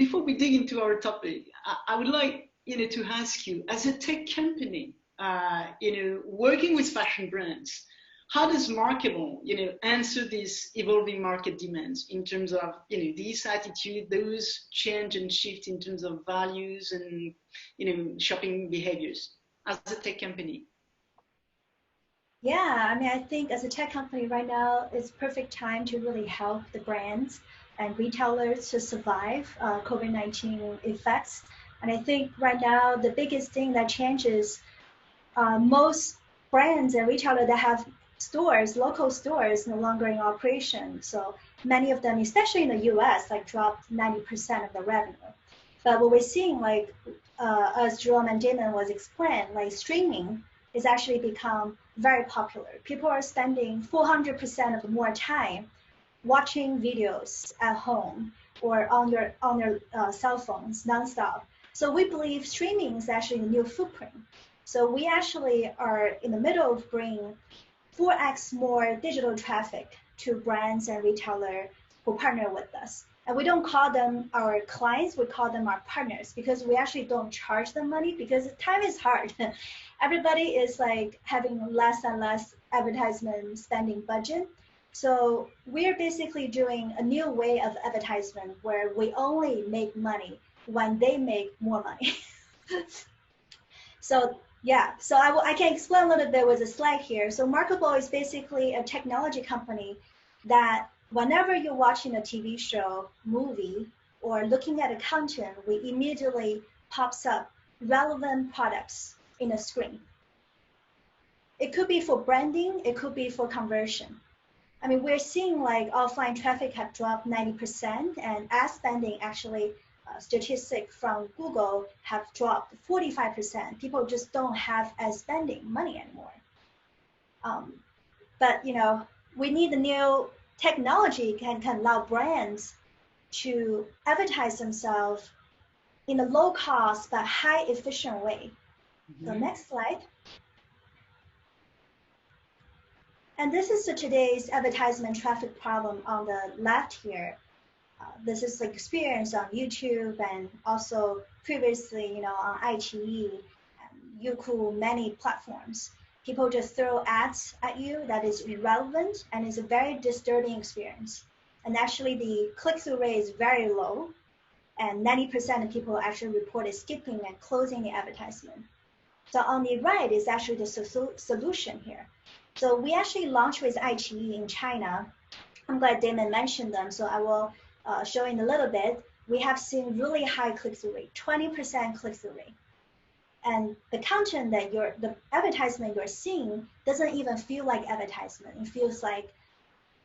before we dig into our topic, I would like, to ask you, as a tech company, working with fashion brands, how does Markable, answer these evolving market demands in terms of, this attitude, those change and shift in terms of values and, shopping behaviors as a tech company? Yeah, I mean, I think as a tech company right now, it's perfect time to really help the brands and retailers to survive COVID-19 effects. And I think right now, the biggest thing that changes, most brands and retailers that have stores, local stores, no longer in operation. So many of them, especially in the US, like dropped 90% of the revenue. But what we're seeing, like as Jerome and Damon was explained, like streaming is actually become very popular. People are spending 400% of more time watching videos at home or on their cell phones nonstop. So we believe streaming is actually a new footprint. So we actually are in the middle of bringing 4x more digital traffic to brands and retailers who partner with us. And we don't call them our clients, we call them our partners, because we actually don't charge them money because time is hard. Everybody is like having less and less advertisement spending budget. So we're basically doing a new way of advertisement where we only make money when they make more money. So yeah, so I can explain a little bit with a slide here. So Markable is basically a technology company that whenever you're watching a TV show, movie, or looking at a content, we immediately pops up relevant products in a screen. It could be for branding, it could be for conversion. I mean, we're seeing like offline traffic have dropped 90% and ad spending actually statistic from Google have dropped 45%. People just don't have ad spending money anymore. But we need a new technology can allow brands to advertise themselves in a low cost but high efficient way. Mm-hmm. So next slide. And this is today's advertisement traffic problem on the left here. This is the experience on YouTube and also previously, on iQIYI, Youku, many platforms. People just throw ads at you that is irrelevant and is a very disturbing experience. And actually the click-through rate is very low and 90% of people actually reported skipping and closing the advertisement. So on the right is actually the solution here. So we actually launched with iQIYI in China. I'm glad Damon mentioned them, so I will show in a little bit. We have seen really high click-through rate, 20% click-through rate. And the content that the advertisement you're seeing doesn't even feel like advertisement. It feels like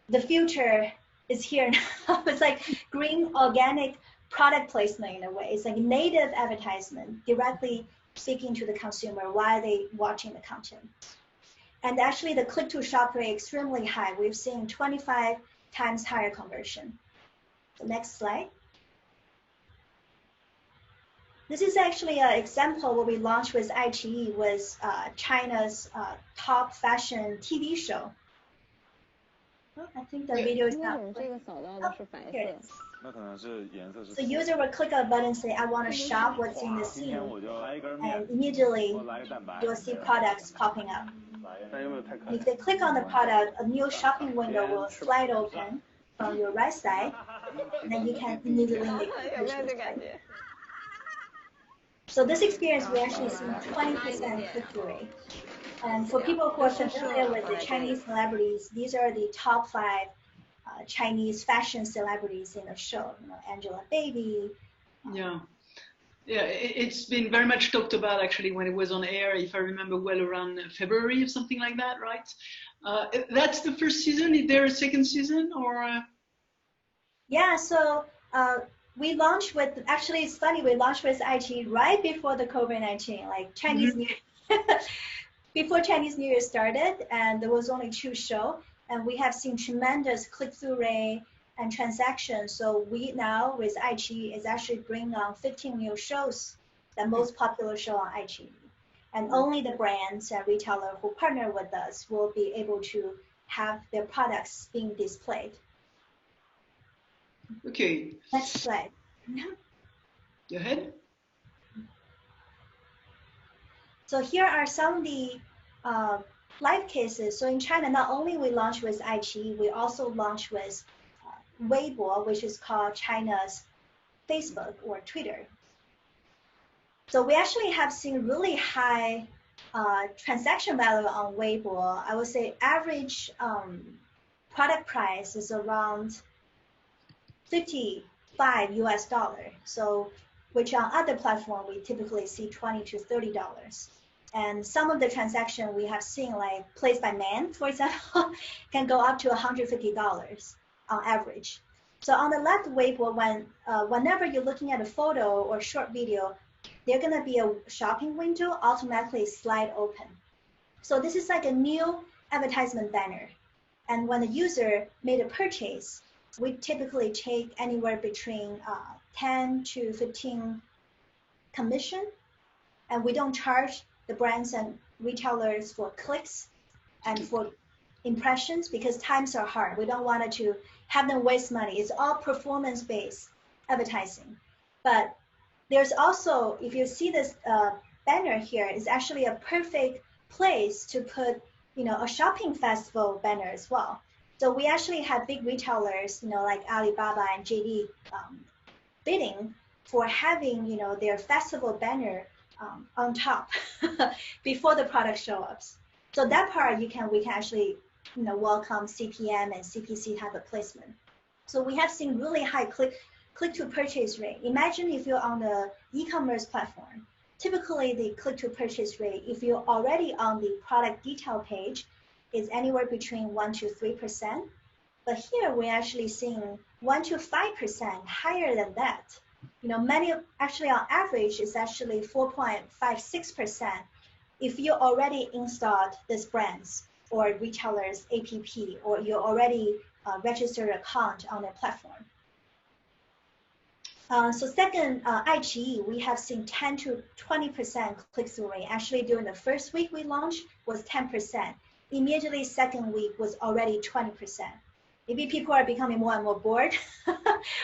the future is here now. It's like green organic product placement in a way. It's like native advertisement, directly speaking to the consumer while they watching the content. And actually the click-to shop rate extremely high. We've seen 25 times higher conversion. The next slide. This is actually an example what we launched with iQIYI was China's top fashion TV show. Oh, I think the video is not. So user will click on a button and say, I want to shop what's in the scene. And immediately you'll see products popping up. If they click on the product, a new shopping window will slide open from your right side, and then you can immediately make purchases. So this experience, we actually see 20% click-through rate. And for people who are familiar with the Chinese celebrities, these are the top 5 Chinese fashion celebrities in the show. Angelababy. Yeah, it's been very much talked about actually when it was on air, if I remember well, around February or something like that, right? That's the first season. Is there a second season or? Yeah, so we launched with, actually it's funny, we launched with iQIYI right before the COVID-19, like Chinese New Year. Before Chinese New Year started, and there was only 2 shows, and we have seen tremendous click-through rate and transactions. So we now, with iQIYI, is actually bringing on 15 new shows, the most popular show on iQIYI. And only the brands and retailers who partner with us will be able to have their products being displayed. Okay. Next slide. Go ahead. So here are some of the live cases. So in China, not only we launched with iQIYI, we also launched with Weibo, which is called China's Facebook or Twitter. So we actually have seen really high transaction value on Weibo. I would say average product price is around 55 US dollar. So which on other platform we typically see 20 to $30. And some of the transaction we have seen, like placed by man, for example, can go up to $150 on average. So on the left Weibo, whenever you're looking at a photo or short video, there's gonna be a shopping window automatically slide open. So this is like a new advertisement banner. And when the user made a purchase, we typically take anywhere between 10 to 15 commission, and we don't charge the brands and retailers for clicks and for impressions because times are hard. We don't want to have them waste money. It's all performance-based advertising. But there's also, if you see this banner here, it's actually a perfect place to put, a shopping festival banner as well. So we actually have big retailers, like Alibaba and JD bidding for having, their festival banner on top before the product show up. So that part we can actually, welcome CPM and CPC type of placement. So we have seen really high click to purchase rate. Imagine if you're on the e-commerce platform, typically the click to purchase rate, if you're already on the product detail page, is anywhere between 1 to 3%. But here we're actually seeing 1 to 5% higher than that. Many actually on average is actually 4.56% if you already installed this brand's or retailer's app, or you already registered an account on their platform. So second, iQIYI, we have seen 10 to 20% click-through rate. Actually, during the first week we launched was 10%. Immediately second week was already 20%. Maybe people are becoming more and more bored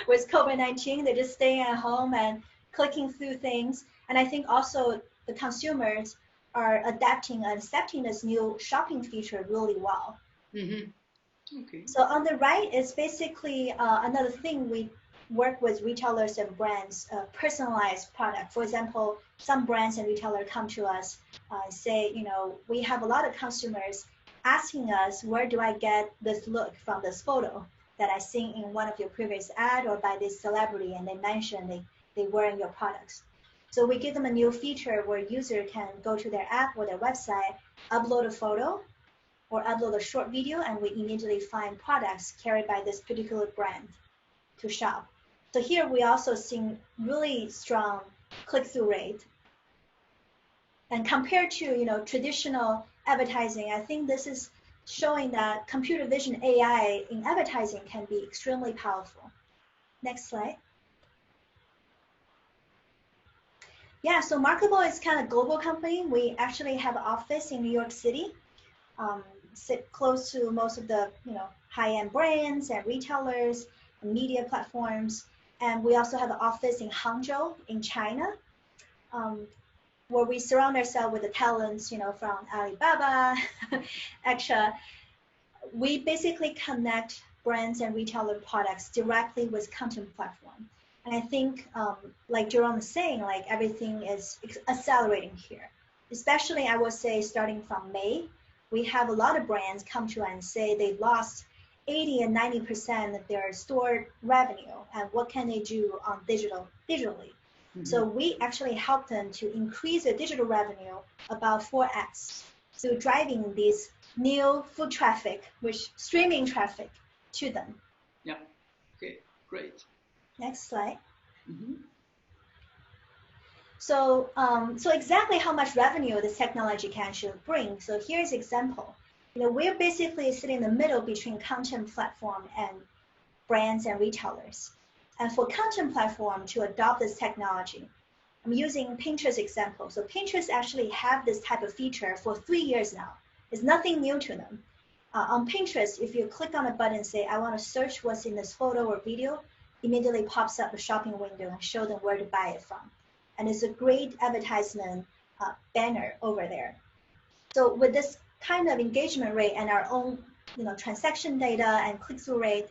with COVID-19. They're just staying at home and clicking through things. And I think also the consumers are adapting and accepting this new shopping feature really well. Mm-hmm. Okay. So on the right is basically another thing we work with retailers and brands, personalized product. For example, some brands and retailers come to us, say, we have a lot of consumers asking us, where do I get this look from this photo that I seen in one of your previous ad or by this celebrity, and they mention they wearing your products. So we give them a new feature where user can go to their app or their website, upload a photo or upload a short video, and we immediately find products carried by this particular brand to shop. So here we also see really strong click-through rate. And compared to traditional advertising, I think this is showing that computer vision AI in advertising can be extremely powerful. Next slide. Yeah, so Markable is kind of a global company. We actually have an office in New York City, sit close to most of the high-end brands and retailers and media platforms. And we also have an office in Hangzhou in China, where we surround ourselves with the talents, from Alibaba, etc. We basically connect brands and retailer products directly with content platform. And I think, like Jerome is saying, like everything is accelerating here. Especially, I would say, starting from May, we have a lot of brands come to us and say they've lost 80 and 90% of their store revenue, and what can they do on digitally? Mm-hmm. So we actually help them to increase their digital revenue about 4x through driving these new foot traffic, which streaming traffic to them. Yeah. Okay. Great. Next slide. Mm-hmm. So, so exactly how much revenue this technology can actually bring. So here's an example. We're basically sitting in the middle between content platform and brands and retailers. And for content platform to adopt this technology, I'm using Pinterest example. So Pinterest actually have this type of feature for 3 years now. It's nothing new to them. On Pinterest, if you click on a button and say, I want to search what's in this photo or video, immediately pops up a shopping window and show them where to buy it from. And it's a great advertisement banner over there. So with this kind of engagement rate and our own transaction data and click-through rate,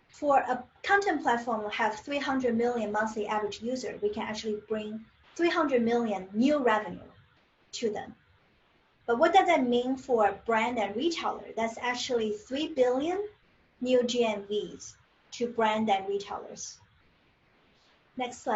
for a content platform to have 300 million monthly average user, we can actually bring 300 million new revenue to them. But what does that mean for a brand and retailer? That's actually 3 billion new GMVs to brand and retailers. Next slide.